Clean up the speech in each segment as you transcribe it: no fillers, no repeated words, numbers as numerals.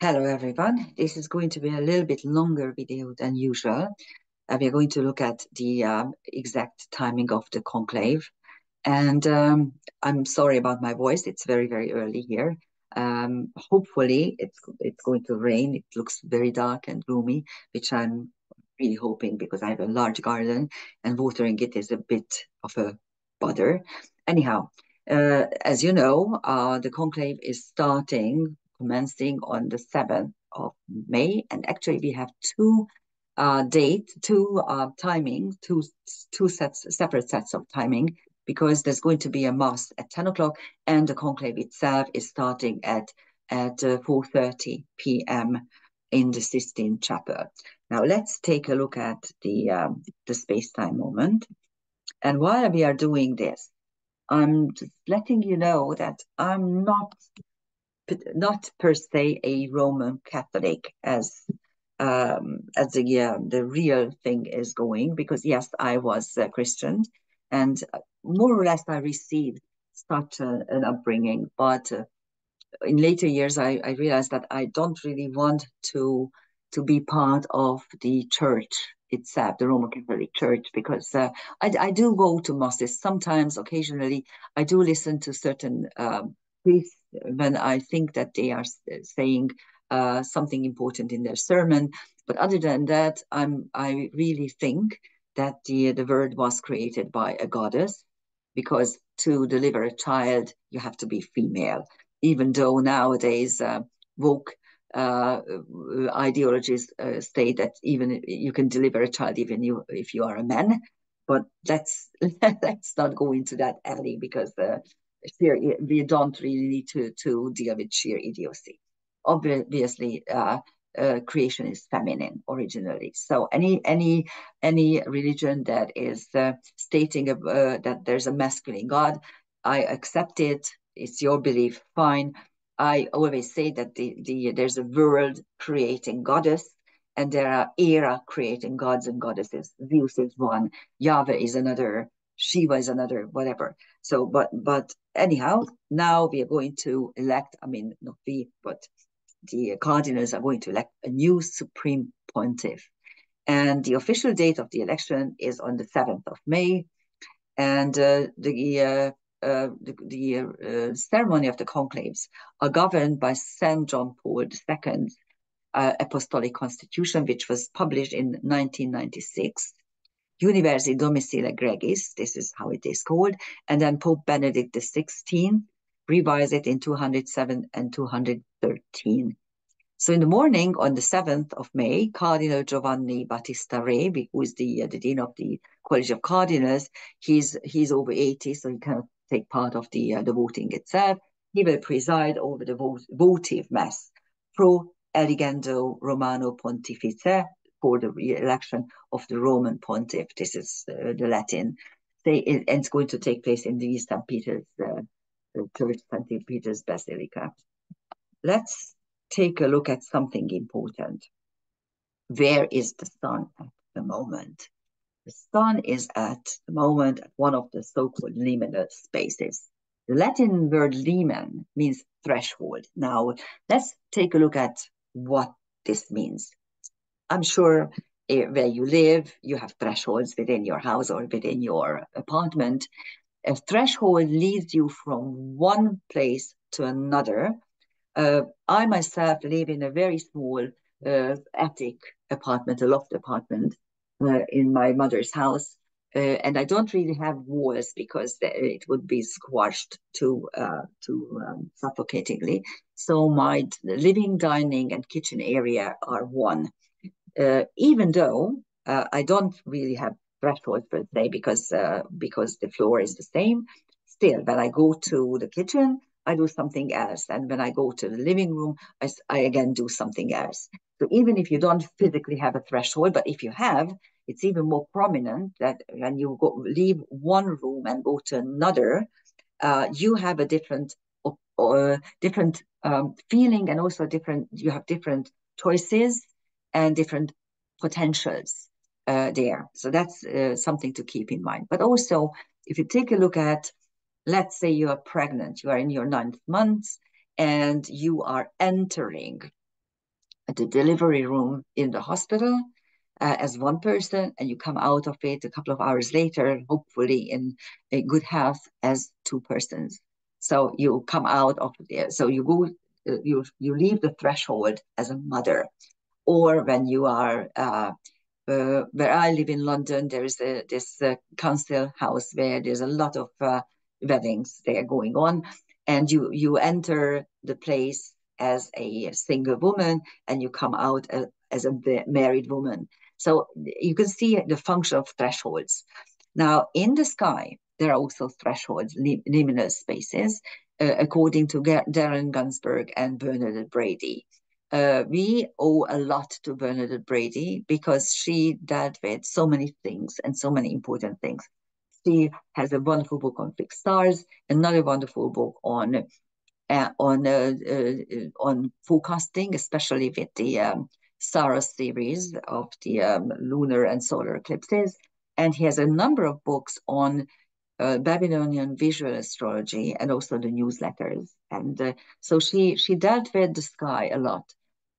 Hello everyone. This is going to be a little bit longer video than usual. We are going to look at the exact timing of the conclave. And I'm sorry about my voice. It's very, very early here. Hopefully it's going to rain. It looks very dark and gloomy, which I'm really hoping because I have a large garden and watering it is a bit of a bother. Anyhow, as you know, the conclave is commencing on the 7th of May. And actually we have two timing, separate sets of timing, because there's going to be a mass at 10 o'clock and the conclave itself is starting at 4:30 p.m. in the Sistine Chapel. Now let's take a look at the space-time moment. And while we are doing this, I'm just letting you know that I'm not per se a Roman Catholic as the real thing is going, because yes, I was Christian, and more or less I received such an upbringing, but in later years I realized that I don't really want to be part of the church itself, the Roman Catholic Church, because I do go to masses sometimes, occasionally. I do listen to certain priests when I think that they are saying something important in their sermon. But other than that, I really think that the world was created by a goddess, because to deliver a child, you have to be female. Even though nowadays woke ideologies state that even you can deliver a child even if you are a man. But let's not go into that alley, because we don't really need to deal with sheer idiocy. Obviously, creation is feminine originally. So any religion that is stating that there's a masculine God, I accept it. It's your belief, fine. I always say that there's a world creating goddess, and there are era creating gods and goddesses. Zeus is one, Yahweh is another, Shiva is another, whatever. So, but anyhow, now we are going to elect. I mean, not we, but the Cardinals are going to elect a new supreme pontiff, and the official date of the election is on the 7th of May, and the ceremony of the conclaves are governed by St. John Paul II's Apostolic Constitution, which was published in 1996. Universi Domicile Gregis, this is how it is called, and then Pope Benedict XVI revised it in 207 and 213. So in the morning on the 7th of May, Cardinal Giovanni Battista Re, who is the dean of the College of Cardinals, he's over 80, so he cannot take part of the voting itself. He will preside over the votive mass pro eligendo Romano Pontifice, for the re-election of the Roman pontiff. This is the Latin. And it's going to take place in the St. Peter's Church, St. Peter's Basilica. Let's take a look at something important. Where is the sun at the moment? The sun is at the moment at one of the so-called liminal spaces. The Latin word limen means threshold. Now, let's take a look at what this means. I'm sure where you live, you have thresholds within your house or within your apartment. A threshold leads you from one place to another. I myself live in a very small attic apartment, a loft apartment in my mother's house. And I don't really have walls because it would be squashed too suffocatingly. So my living, dining, and kitchen area are one. Even though I don't really have thresholds per se, because the floor is the same. Still, when I go to the kitchen, I do something else, and when I go to the living room, I again do something else. So even if you don't physically have a threshold, but if you have, it's even more prominent that when you leave one room and go to another, you have a different feeling, and also you have different choices and different potentials there. So that's something to keep in mind. But also, if you take a look at, let's say you are pregnant, you are in your 9th month, and you are entering the delivery room in the hospital as one person, and you come out of it a couple of hours later, hopefully in a good health, as two persons. So you come out of there. So you go, you leave the threshold as a mother, or when you are. Where I live in London, there is this council house where there's a lot of weddings there going on, and you enter the place as a single woman, and you come out as a married woman. So you can see the function of thresholds. Now, in the sky, there are also thresholds, liminal spaces, according to Darren Gunsberg and Bernadette Brady. We owe a lot to Bernadette Brady because she dealt with so many things and so many important things. She has a wonderful book on fixed stars, another wonderful book on forecasting, especially with the Saros series of the lunar and solar eclipses. And he has a number of books on Babylonian visual astrology and also the newsletters. And so she dealt with the sky a lot.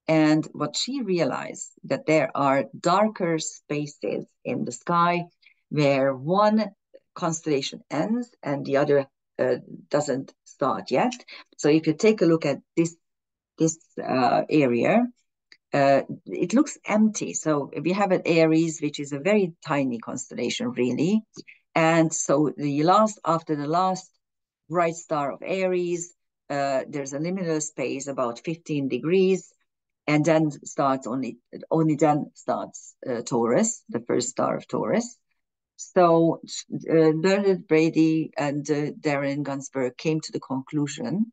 And what she realized that there are darker spaces in the sky where one constellation ends and the other doesn't start yet. So if you take a look at this area, it looks empty. So we have an Aries, which is a very tiny constellation, really. And so after the last bright star of Aries, there's a liminal space about 15 degrees, and then only then starts Taurus, the first star of Taurus. So Bernard Brady and Darren Gunsberg came to the conclusion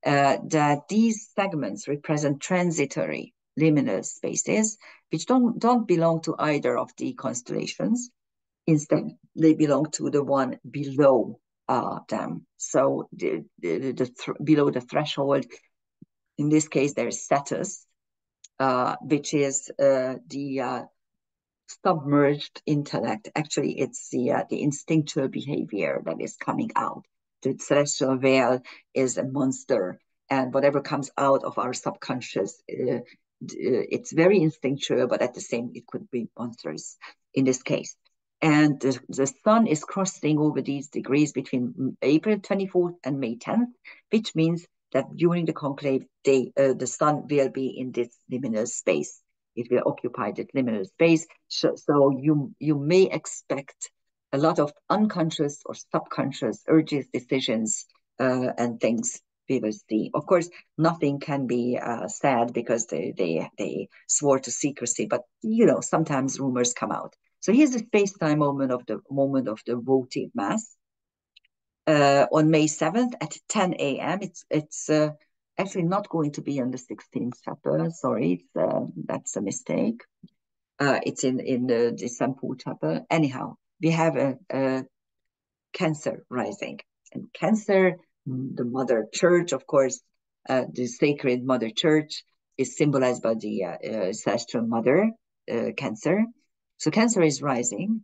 that these segments represent transitory liminal spaces, which don't belong to either of the constellations. Instead, they belong to the one below them. So below the threshold, in this case, there's Cetus, which is the submerged intellect. Actually, it's the instinctual behavior that is coming out. The celestial veil is a monster, and whatever comes out of our subconscious, it's very instinctual, but at the same, it could be monstrous in this case. And the sun is crossing over these degrees between April 24th and May 10th, which means that during the conclave, the sun will be in this liminal space. It will occupy that liminal space. So you may expect a lot of unconscious or subconscious urges, decisions, and things we will see. Of course, nothing can be said because they swore to secrecy, but sometimes rumors come out. So here's the space-time moment of the votive mass. On May 7th at 10 a.m. It's actually not going to be on the 16th chapter. Sorry, that's a mistake. It's in the Sampu chapter. Anyhow, we have a Cancer rising. And Cancer, the Mother Church, of course, the sacred Mother Church is symbolized by the celestial Mother, Cancer. So Cancer is rising,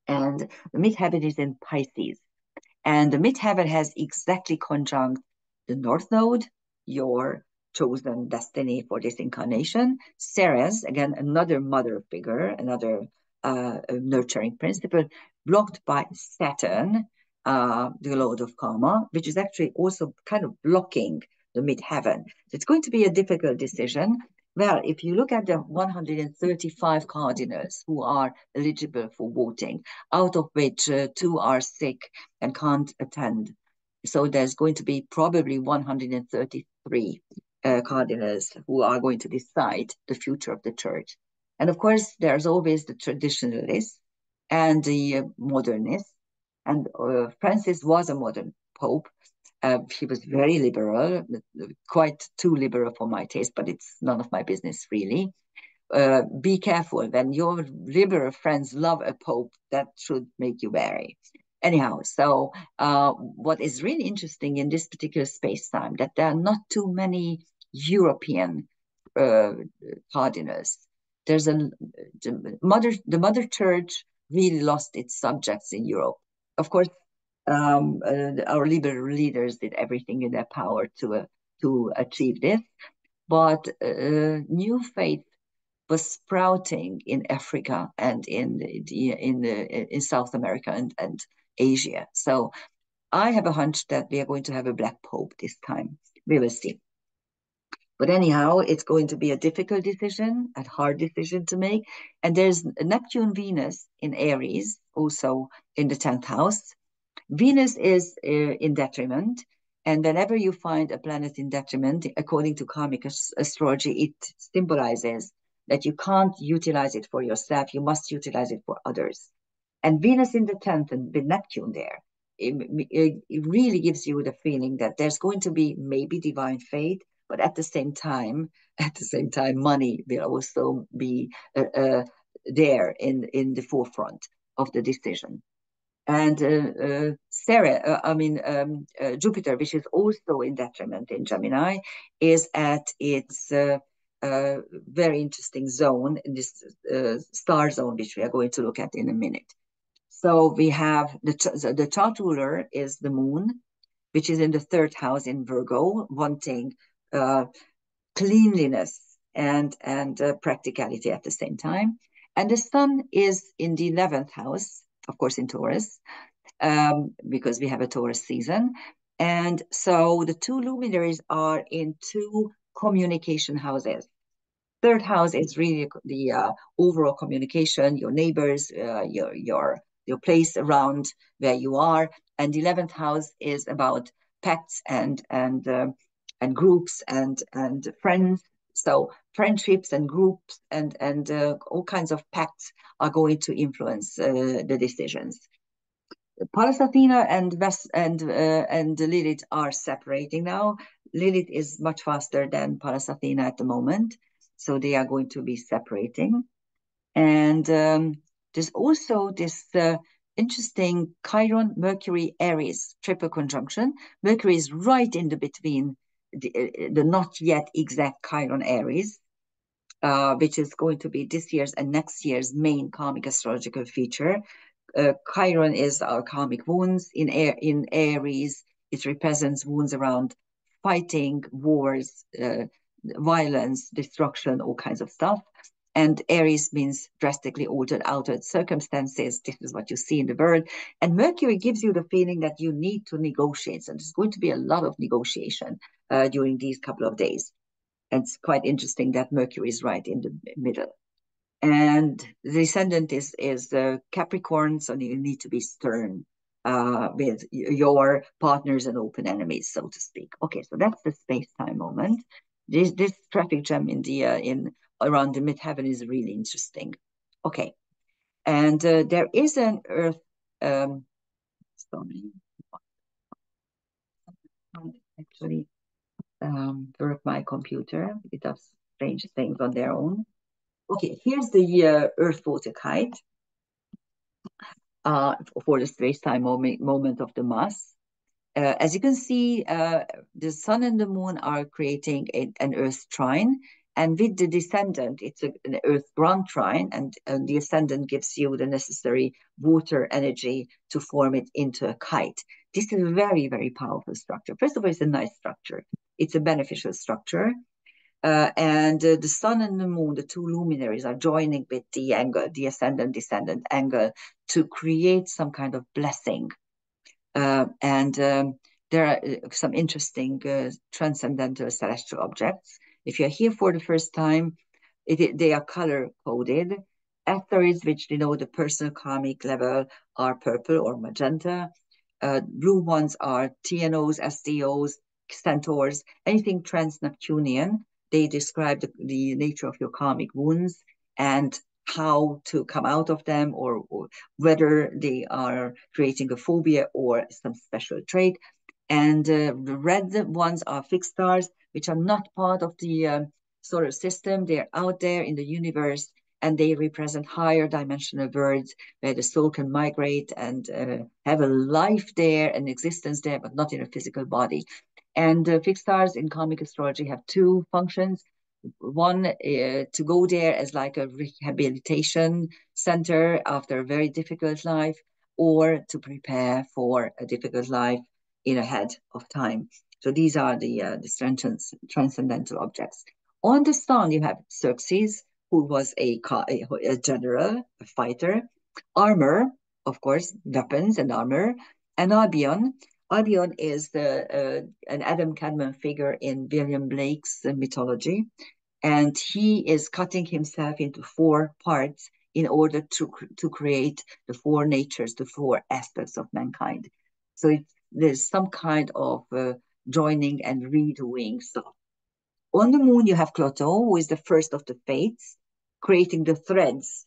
and the midheaven is in Pisces. And the midheaven has exactly conjunct the North Node, your chosen destiny for this incarnation. Ceres, again, another mother figure, another nurturing principle, blocked by Saturn, the Lord of Karma, which is actually also kind of blocking the midheaven. So it's going to be a difficult decision. Well, if you look at the 135 cardinals who are eligible for voting, out of which 2 are sick and can't attend. So there's going to be probably 133 cardinals who are going to decide the future of the church. And of course, there's always the traditionalists and the modernists. And Francis was a modern pope. He was very liberal, quite too liberal for my taste, but it's none of my business, really. Be careful when your liberal friends love a pope, that should make you wary. Anyhow, so what is really interesting in this particular space-time, that there are not too many European cardinals. There's the Mother Church really lost its subjects in Europe. Of course, our liberal leaders did everything in their power to achieve this. but new faith was sprouting in Africa and in South America and Asia. So I have a hunch that we are going to have a black pope this time. We will see. But anyhow, it's going to be a difficult decision, a hard decision to make. And there's Neptune Venus in Aries, also in the 10th house. Venus is in detriment. And whenever you find a planet in detriment, according to karmic astrology, it symbolizes that you can't utilize it for yourself. You must utilize it for others. And Venus in the 10th and with Neptune there, it really gives you the feeling that there's going to be maybe divine fate, but at the same time, money will also be there in the forefront of the decision. And Jupiter, which is also in detriment in Gemini, is at its very interesting zone, in this star zone, which we are going to look at in a minute. So we have the chart ruler is the moon, which is in the 3rd house in Virgo, wanting cleanliness and practicality at the same time. And the sun is in the 11th house, of course, in Taurus, because we have a Taurus season. And so the two luminaries are in two communication houses. 3rd house is really the overall communication, your neighbors, your place around where you are, and the 11th house is about pacts and groups and friends. So friendships and groups and all kinds of pacts are going to influence the decisions. Pallas Athena and Lilith are separating now. Lilith is much faster than Pallas Athena at the moment, so they are going to be separating. And there's also this interesting Chiron Mercury Aries triple conjunction. Mercury is right in the between the not yet exact Chiron Aries, which is going to be this year's and next year's main karmic astrological feature. Chiron is our karmic wounds. In Aries, it represents wounds around fighting, wars, violence, destruction, all kinds of stuff. And Aries means drastically altered circumstances. This is what you see in the bird. And Mercury gives you the feeling that you need to negotiate. And there's going to be a lot of negotiation during these couple of days. And it's quite interesting that Mercury is right in the middle. And the descendant is Capricorn, so you need to be stern with your partners and open enemies, so to speak. Okay, so that's the space-time moment. This traffic jam in around the midheaven is really interesting. Okay, and there is an Earth. Sorry, actually work my computer. It does strange things on their own. Okay, here's the Earth photic height for the space-time moment of the mass. As you can see, the sun and the moon are creating an Earth trine, and with the descendant, it's an Earth ground trine, and the ascendant gives you the necessary water energy to form it into a kite. This is a very, very powerful structure. First of all, it's a nice structure. It's a beneficial structure. And the sun and the moon, the two luminaries, are joining with the angle, the ascendant-descendant angle, to create some kind of blessing. There are some interesting transcendental celestial objects. If you're here for the first time, they are color-coded. Asteroids, which denote the personal karmic level, are purple or magenta. Blue ones are TNOs, SDOs, centaurs, anything trans-Neptunian. They describe the nature of your karmic wounds and how to come out of them, or whether they are creating a phobia or some special trait. And the red ones are fixed stars, which are not part of the solar system. They're out there in the universe, and they represent higher dimensional worlds where the soul can migrate and have a life there, an existence there, but not in a physical body. And fixed stars in karmic astrology have two functions. One, to go there as like a rehabilitation center after a very difficult life, or to prepare for a difficult life in ahead of time. So these are the transcendental objects. On the sun, you have Xerxes, who was a general, a fighter, armor, of course, weapons and armor, and Albion. Albion is an Adam Cadman figure in William Blake's mythology, and he is cutting himself into four parts in order to create the four natures, the four aspects of mankind. So there's some kind of joining and redoing stuff. On the moon, you have Cloto, who is the first of the fates, creating the threads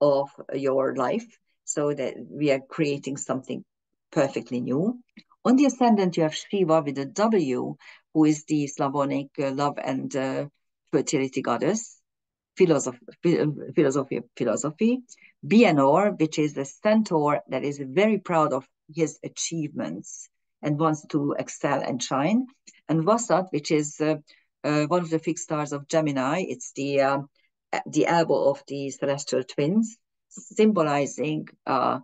of your life so that we are creating something perfectly new. On the ascendant, you have Shiva with a W, who is the Slavonic love and fertility goddess, philosophy. Bianor, which is the centaur that is very proud of his achievements and wants to excel and shine. And Vasat, which is one of the fixed stars of Gemini. It's the elbow of the celestial twins, symbolizing a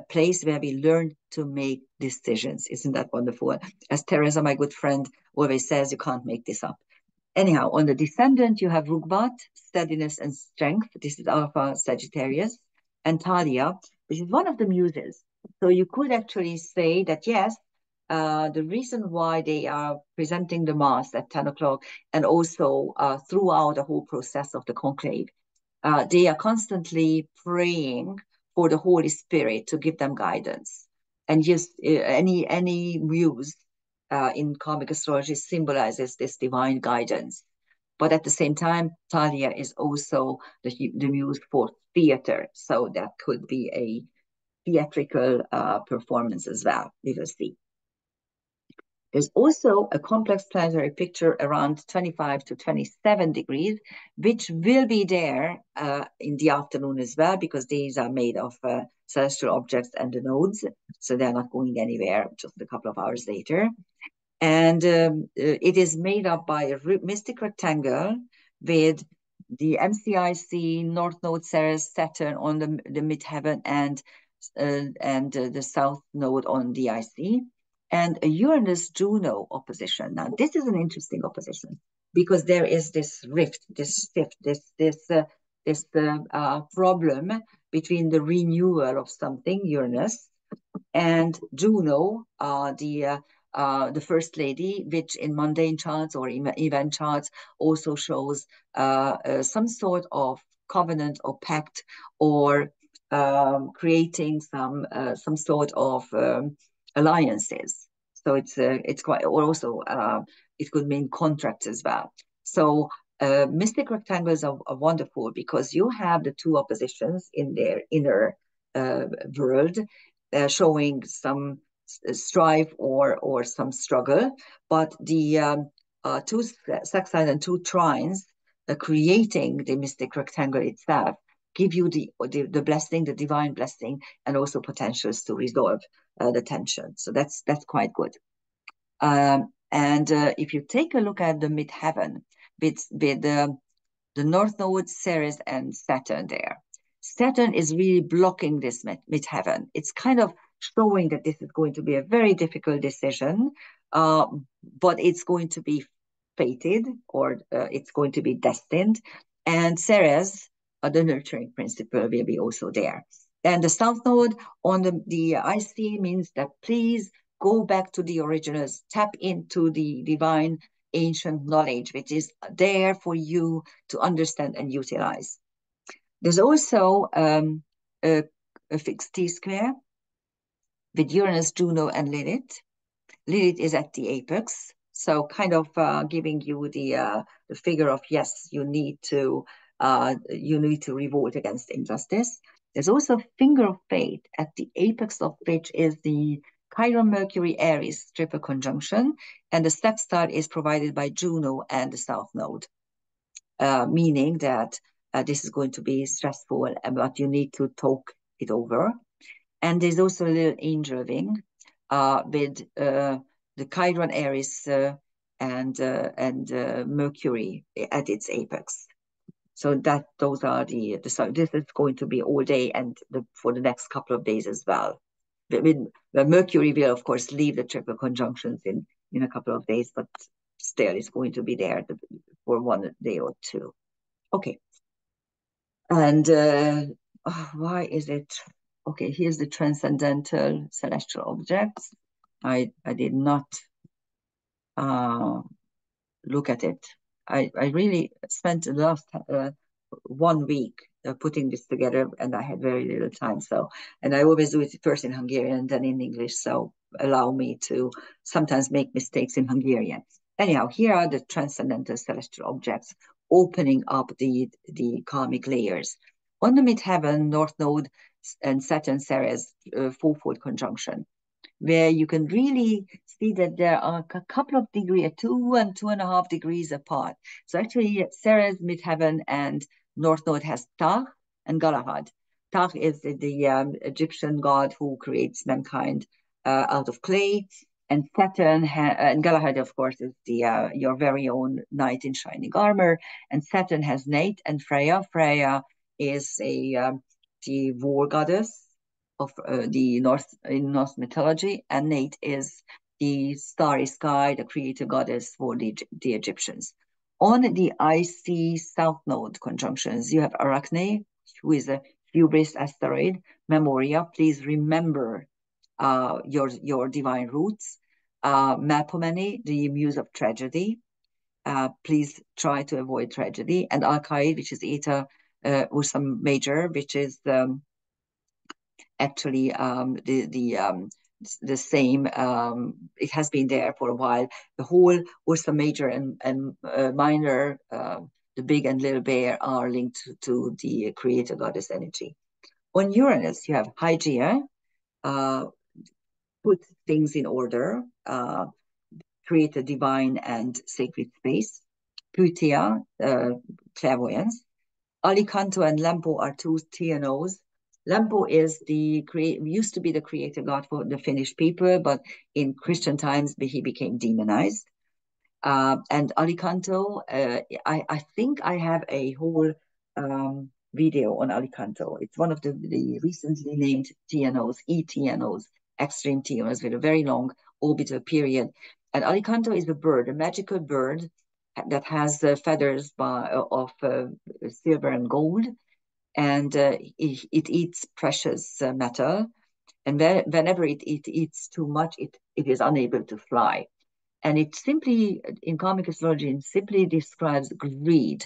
place where we learn to make decisions. Isn't that wonderful? As Teresa, my good friend, always says, you can't make this up. Anyhow, on the descendant, you have Rugbat, steadiness and strength. This is Alpha Sagittarius, and Thalia, which is one of the muses. So you could actually say that, yes, the reason why they are presenting the Mass at 10 o'clock and also throughout the whole process of the conclave, they are constantly praying for the Holy Spirit to give them guidance. And just any muse in karmic astrology symbolizes this divine guidance. But at the same time, Thalia is also the muse for theater. So that could be a theatrical performance as well. We will see. There's also a complex planetary picture around 25 to 27 degrees, which will be there in the afternoon as well, because these are made of celestial objects and the nodes. So they're not going anywhere just a couple of hours later. And it is made up by a mystic rectangle with the MCIC, North Node, Ceres, Saturn on the midheaven, and the South Node on the IC, and a Uranus-Juno opposition. Now, this is an interesting opposition because there is this rift, this shift, this problem between the renewal of something, Uranus, and Juno, the first lady, which in mundane charts or event charts also shows some sort of covenant or pact, or creating some sort of alliances. So it's quite, or also it could mean contracts as well. So mystic rectangles are wonderful because you have the two oppositions in their inner world, showing some strife or some struggle, but the two sextiles and two trines creating the mystic rectangle itself give you the blessing, the divine blessing, and also potentials to resolve the tension. So that's quite good. And if you take a look at the midheaven with the North Node, Ceres, and Saturn there, Saturn is really blocking this midheaven. It's kind of showing that this is going to be a very difficult decision, but it's going to be fated, or it's going to be destined. And Ceres, the nurturing principle, will be also there. And the South Node on the IC means that please go back to the originals, tap into the divine ancient knowledge, which is there for you to understand and utilize. There's also a fixed T-square with Uranus, Juno, and Lilith. Lilith is at the apex, so kind of giving you the figure of, yes, you need to revolt against injustice. There's also finger of fate, at the apex of which is the Chiron Mercury Aries triple conjunction, and the sextile is provided by Juno and the South Node, meaning that this is going to be stressful, but you need to talk it over. And there's also a little angel wing with the Chiron Aries and Mercury at its apex. So those are this is going to be all day and for the next couple of days as well. The Mercury will, of course, leave the triple conjunctions in a couple of days, but still is going to be there for 1 day or two. Okay. And why is it? Okay, here's the transcendental celestial objects. I did not look at it. I really spent the last 1 week putting this together, and I had very little time. So, and I always do it first in Hungarian and then in English. So allow me to sometimes make mistakes in Hungarian. Anyhow, here are the transcendental celestial objects opening up the karmic layers. On the midheaven, North Node and Saturn Ceres fourfold conjunction, where you can really see that there are a couple of degrees, 2 and 2.5 degrees apart. So actually, Ceres, midheaven, and North Node has Tah and Galahad. Tah is the Egyptian god who creates mankind out of clay, and Saturn and Galahad, of course, is the your very own knight in shining armor. And Saturn has Nate and Freya. Freya is the war goddess of the Norse mythology, and Nate is the starry sky, the creator goddess for the Egyptians. On the icy south node conjunctions, you have Arachne, who is a hubris asteroid. Memoria, please remember your divine roots. Melpomene, the muse of tragedy. Please try to avoid tragedy. And Alkaid, which is Eta Ursa Major, which is actually the same. It has been there for a while. The whole Ursa Major and Minor, the big and little bear, are linked to the creator goddess energy. On Uranus, you have Hygeia, put things in order, create a divine and sacred space. Pythia, clairvoyance. Alicanto and Lempo are two TNOs. Lempo is used to be the creator god for the Finnish people, but in Christian times he became demonized. And Alicanto, I think I have a whole video on Alicanto. It's one of the recently named TNOs, ETNOs, extreme TNOs, with a very long orbital period. And Alicanto is a bird, a magical bird that has feathers of silver and gold, and it eats precious metal. And whenever it eats too much, it is unable to fly. And it simply, in karmic astrology, it simply describes greed,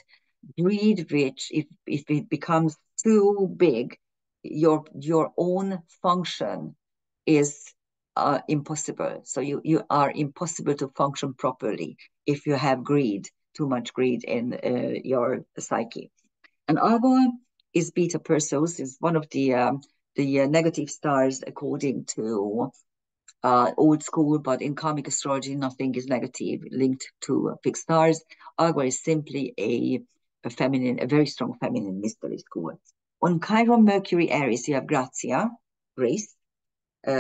which if it becomes too big, your own function is impossible. So you are impossible to function properly if you have greed, too much greed in your psyche. And Argo is Beta Perseus, is one of the negative stars according to old school, but in karmic astrology, nothing is negative linked to fixed stars. Argo is simply a very strong feminine mystery school. On Chiron, Mercury, Aries, you have Grazia, grace.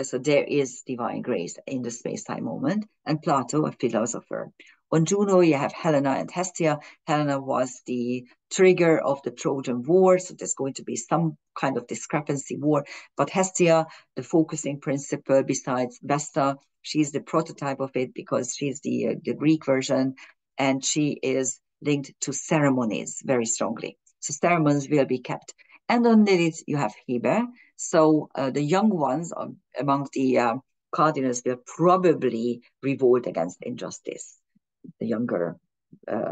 So there is divine grace in the space-time moment, and Plato, a philosopher. On Juno, you have Helena and Hestia. Helena was the trigger of the Trojan War, so there's going to be some kind of discrepancy war. But Hestia, the focusing principle, besides Vesta, she's the prototype of it because she's the Greek version, and she is linked to ceremonies very strongly. So ceremonies will be kept. And on Lilith, you have Hebe. So the young ones among the Cardinals will probably revolt against injustice. The younger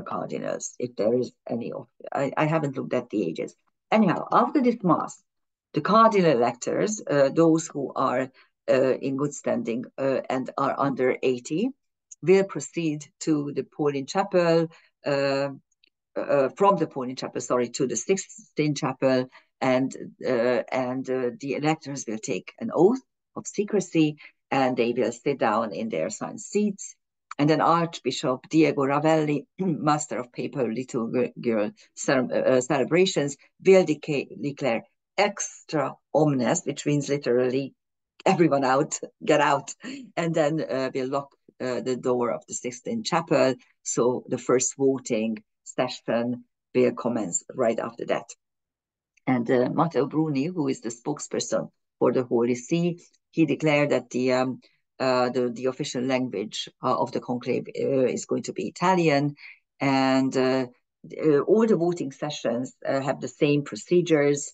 Cardinals, if there is any of, I haven't looked at the ages. Anyhow, after this mass, the Cardinal electors, those who are in good standing and are under 80, will proceed to the Pauline Chapel, from the Pauline Chapel, to the Sixtine Chapel, and the electors will take an oath of secrecy, and they will sit down in their assigned seats. And then Archbishop Diego Ravelli, master of papal liturgical celebrations, will declare extra omnes, which means literally everyone out, get out, and then we'll lock the door of the Sixtine Chapel. So the first voting session will commence right after that. And Matteo Bruni, who is the spokesperson for the Holy See, he declared that the the official language of the conclave is going to be Italian, and all the voting sessions have the same procedures.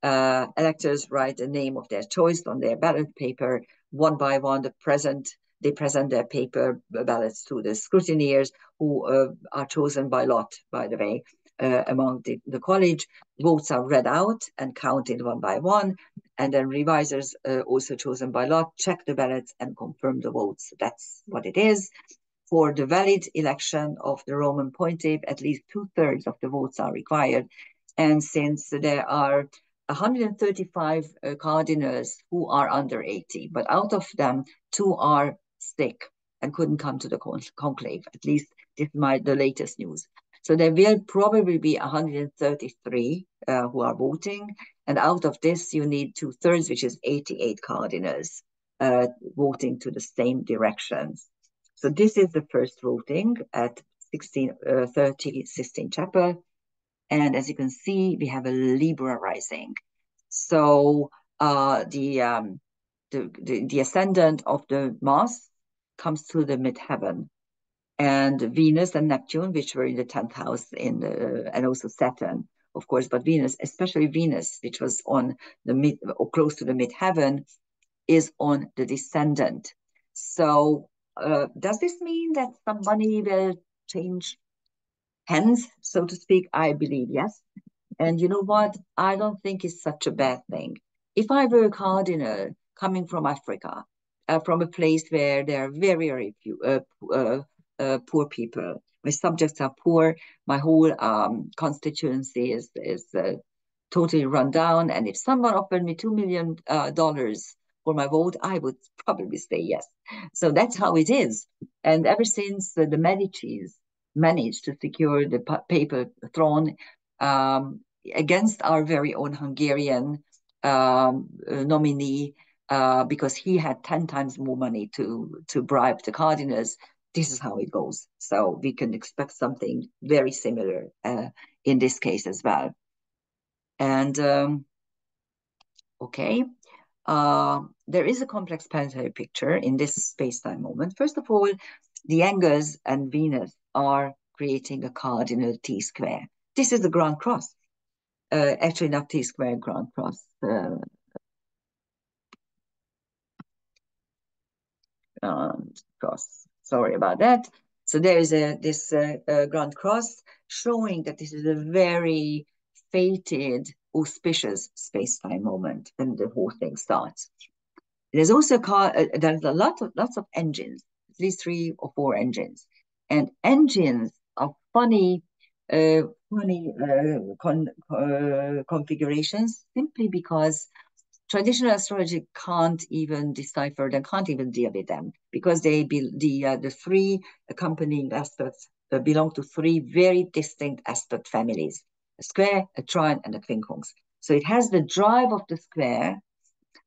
Electors write the name of their choice on their ballot paper. One by one, they present their paper ballots to the scrutineers, who are chosen by lot, by the way, among the college. Votes are read out and counted one by one, and then revisers, also chosen by lot, check the ballots and confirm the votes. That's what it is. For the valid election of the Roman pontiff, at least 2/3 of the votes are required. And since there are 135 cardinals who are under 80, but out of them, 2 are sick and couldn't come to the conclave. At least this is the latest news. So there will probably be 133 who are voting. And out of this, you need 2/3, which is 88 cardinals voting to the same directions. So this is the first voting at 1630 Sistine Chapel. And as you can see, we have a Libra rising. So the ascendant of the Mass comes to the midheaven. And Venus and Neptune, which were in the 10th house, and also Saturn, of course, but Venus, especially Venus, which was on the mid or close to the midheaven, is on the descendant. So does this mean that some money will change hands, so to speak? I believe yes. And you know what? I don't think it's such a bad thing. If I were a cardinal coming from Africa, from a place where there are very, very few poor people, my subjects are poor, my whole constituency is totally run down, and if someone offered me $2 million for my vote, I would probably say yes. So that's how it is. And ever since the Medicis managed to secure the papal throne against our very own Hungarian nominee, because he had 10 times more money to bribe the cardinals, this is how it goes. So we can expect something very similar in this case as well. And okay, there is a complex planetary picture in this space-time moment. First of all, the angles and Venus are creating a cardinal T-square. This is the Grand Cross. Actually, not T-square, Grand Cross. Cross. Sorry about that. So there is this Grand Cross showing that this is a very fated, auspicious space-time moment when the whole thing starts. There's also there's lots of engines, at least 3 or 4 engines, and engines are funny configurations simply because traditional astrology can't even decipher them, can't even deal with them, because the 3 accompanying aspects belong to 3 very distinct aspect families: a square, a trine, and a quincunx. So it has the drive of the square,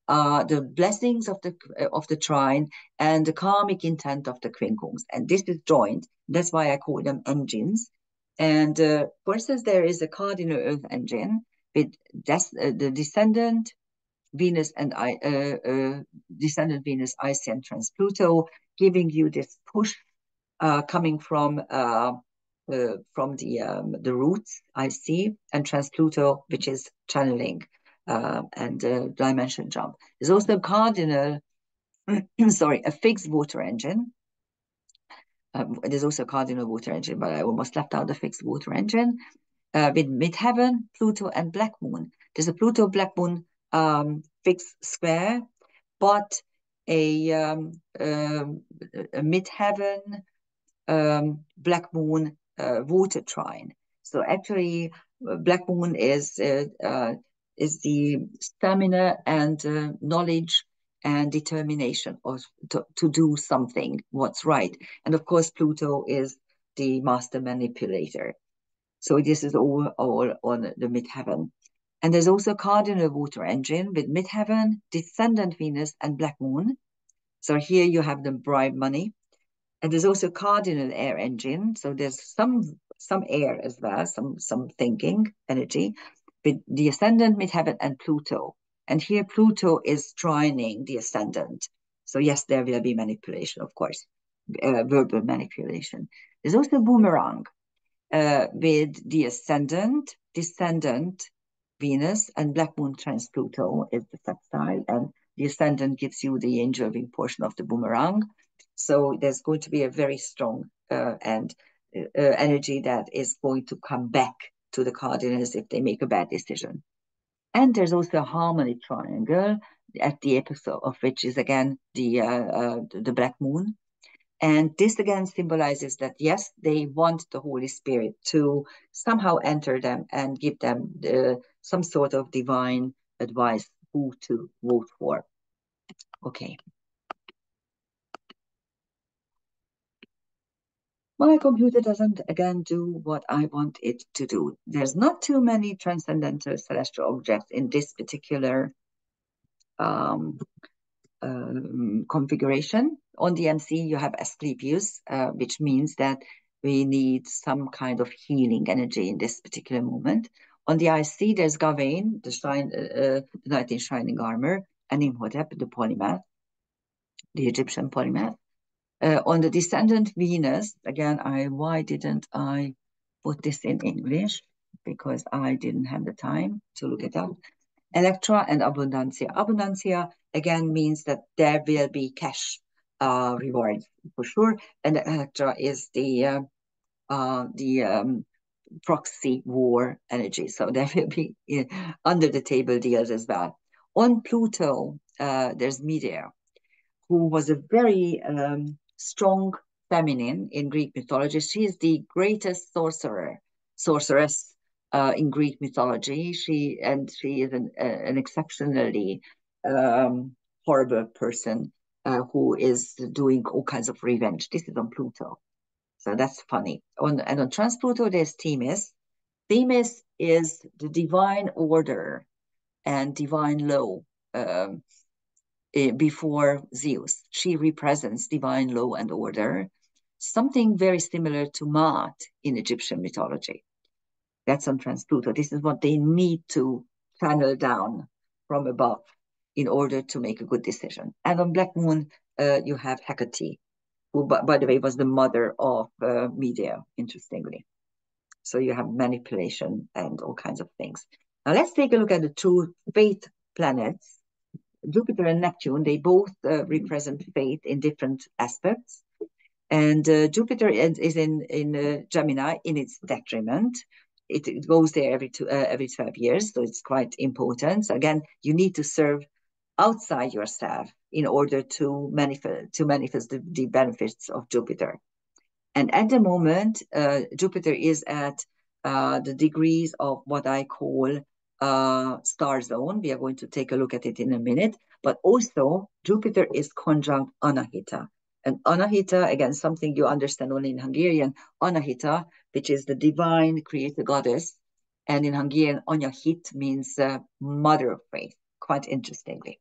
the blessings of the trine, and the karmic intent of the quincunx, and this is joined. That's why I call them engines. And for instance, there is a cardinal Earth engine with the descendant Venus and descendant Venus, ICM trans Pluto, giving you this push coming from the roots I see, and trans Pluto, which is channeling and dimension jump. There's also a cardinal, sorry, a fixed water engine. There's also a cardinal water engine, but I almost left out the fixed water engine with midheaven, Pluto, and black moon. There's a Pluto black moon fixed square, but a midheaven black moon water trine. So actually, black moon is the stamina and knowledge and determination to do something what's right. And of course, Pluto is the master manipulator. So this is all on the midheaven. And there's also a cardinal water engine with midheaven, descendant Venus, and black moon. So here you have the bribe money. And there's also a cardinal air engine. So there's some air as well, some thinking energy with the ascendant, midheaven, and Pluto. And here Pluto is trining the ascendant. So yes, there will be manipulation, of course, verbal manipulation. There's also boomerang with the ascendant, descendant Venus, and black moon trans Pluto is the sextile, and the ascendant gives you the angel wing portion of the boomerang. So there's going to be a very strong and energy that is going to come back to the Cardinals if they make a bad decision. And there's also a harmony triangle at the episode of which is again the black moon. And this again symbolizes that, yes, they want the Holy Spirit to somehow enter them and give them some sort of divine advice who to vote for. Okay. My computer doesn't, again, do what I want it to do. There's not too many transcendental celestial objects in this particular um, configuration. On the MC, you have Asclepius, which means that we need some kind of healing energy in this particular moment. On the IC, there's Gawain, the knight in shining armor, and Imhotep, the polymath, the Egyptian polymath. On the descendant Venus, again, why didn't I put this in English? Because I didn't have the time to look it up. Electra and Abundancia. Abundancia again means that there will be cash rewards for sure, and Electra is the proxy war energy. So there will be under the table deals as well. On Pluto, there's Medea, who was a very strong feminine in Greek mythology. She is the greatest sorceress in Greek mythology. She is an exceptionally horrible person who is doing all kinds of revenge. This is on Pluto, so that's funny. On Trans Pluto, there's Themis. Themis is the divine order and divine law. Before Zeus. She represents divine law and order, something very similar to Maat in Egyptian mythology. That's on Trans Pluto. This is what they need to channel down from above in order to make a good decision. And on Black Moon, you have Hecate, who, by the way, was the mother of Medea, interestingly. So you have manipulation and all kinds of things. Now let's take a look at the two fate planets. Jupiter and Neptune, they both represent fate in different aspects. And Jupiter is in Gemini in its detriment. It goes there every 12 years, so it's quite important. So again, you need to serve outside yourself in order to manifest the benefits of Jupiter. And at the moment, Jupiter is at the degrees of what I call star zone. We are going to take a look at it in a minute. But also, Jupiter is conjunct Anahita. And Anahita, again, something you understand only in Hungarian, Anahita, which is the divine creator goddess. And in Hungarian, Anyahit means mother of faith, quite interestingly.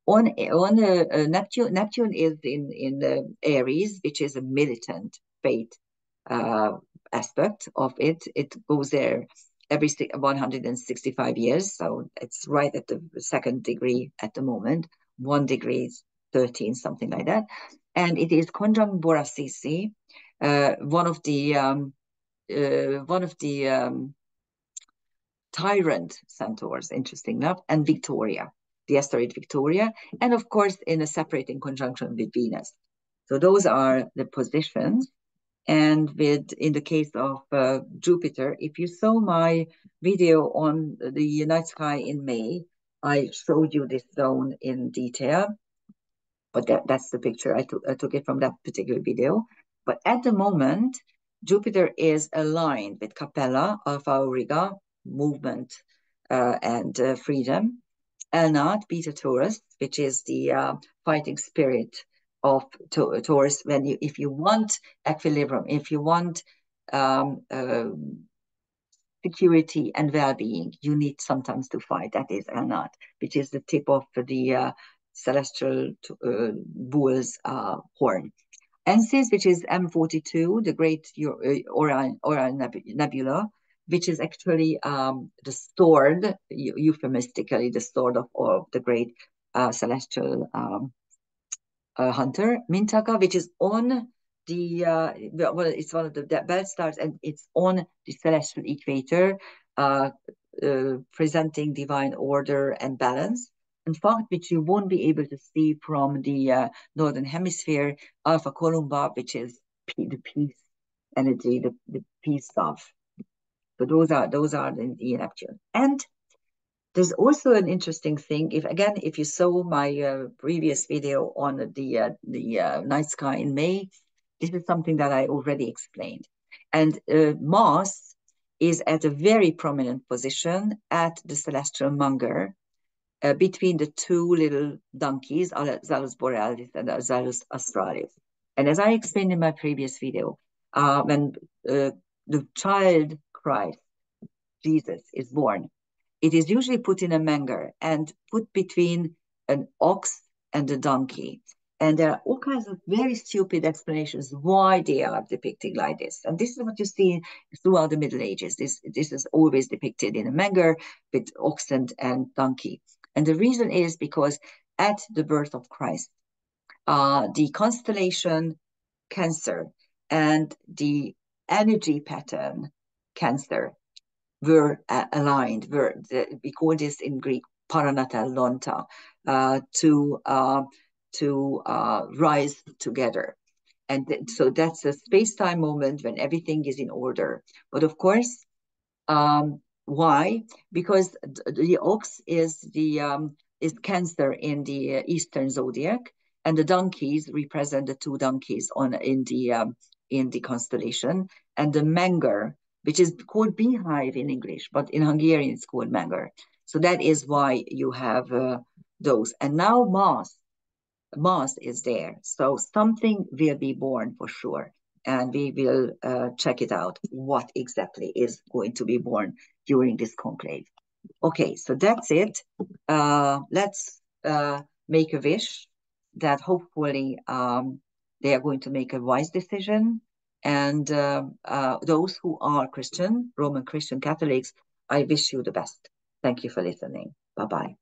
On Neptune is in Aries, which is a militant fate aspect of it. It goes there every 165 years, so it's right at the second degree at the moment. 1 degree, 13, something like that, and it is conjunct Borasisi, one of the tyrant centaurs, interesting enough, and Victoria, the asteroid Victoria, and of course in a separating conjunction with Venus. So those are the positions. And in the case of Jupiter, if you saw my video on the night sky in May, I showed you this zone in detail. But that's the picture. I took it from that particular video. But at the moment, Jupiter is aligned with Capella, Alpha Auriga, movement and freedom, Elnat, Beta Taurus, which is the fighting spirit of Taurus. If you want equilibrium, if you want security and well-being, you need sometimes to fight. That is Elnat, which is the tip of the celestial bull's horn. Ensis, which is M42, the great Orion Nebula, which is actually the sword, euphemistically, the sword of the great celestial hunter, Mintaka, which is on the well, it's one of the belt stars, and it's on the celestial equator, presenting divine order and balance. In fact, which you won't be able to see from the northern hemisphere, Alpha Columba, which is the peace energy, the peace stuff. So those are the Neptune. And there's also an interesting thing. If you saw my previous video on the night sky in May, this is something that I already explained. And Mars is at a very prominent position at the celestial monger, between the two little donkeys, Zalus Borealis and Zalus Australis. And as I explained in my previous video, when the child Christ, Jesus, is born, it is usually put in a manger and put between an ox and a donkey. And there are all kinds of very stupid explanations why they are depicted like this. And this is what you see throughout the Middle Ages. This is always depicted in a manger with ox and donkey. And the reason is because at the birth of Christ, the constellation Cancer and the energy pattern Cancer were aligned. We call this in Greek paranatal lonta, to rise together. And so that's a space-time moment when everything is in order. But of course, why? Because the ox is Cancer in the Eastern zodiac, and the donkeys represent the two donkeys in the constellation, and the manger, which is called beehive in English, but in Hungarian it's called manger. So that is why you have those. And now Mars is there, so something will be born for sure, and we will check it out what exactly is going to be born during this conclave. Okay, so that's it. Let's make a wish that hopefully they are going to make a wise decision. And those who are Christian, Roman Christian Catholics, I wish you the best. Thank you for listening. Bye-bye.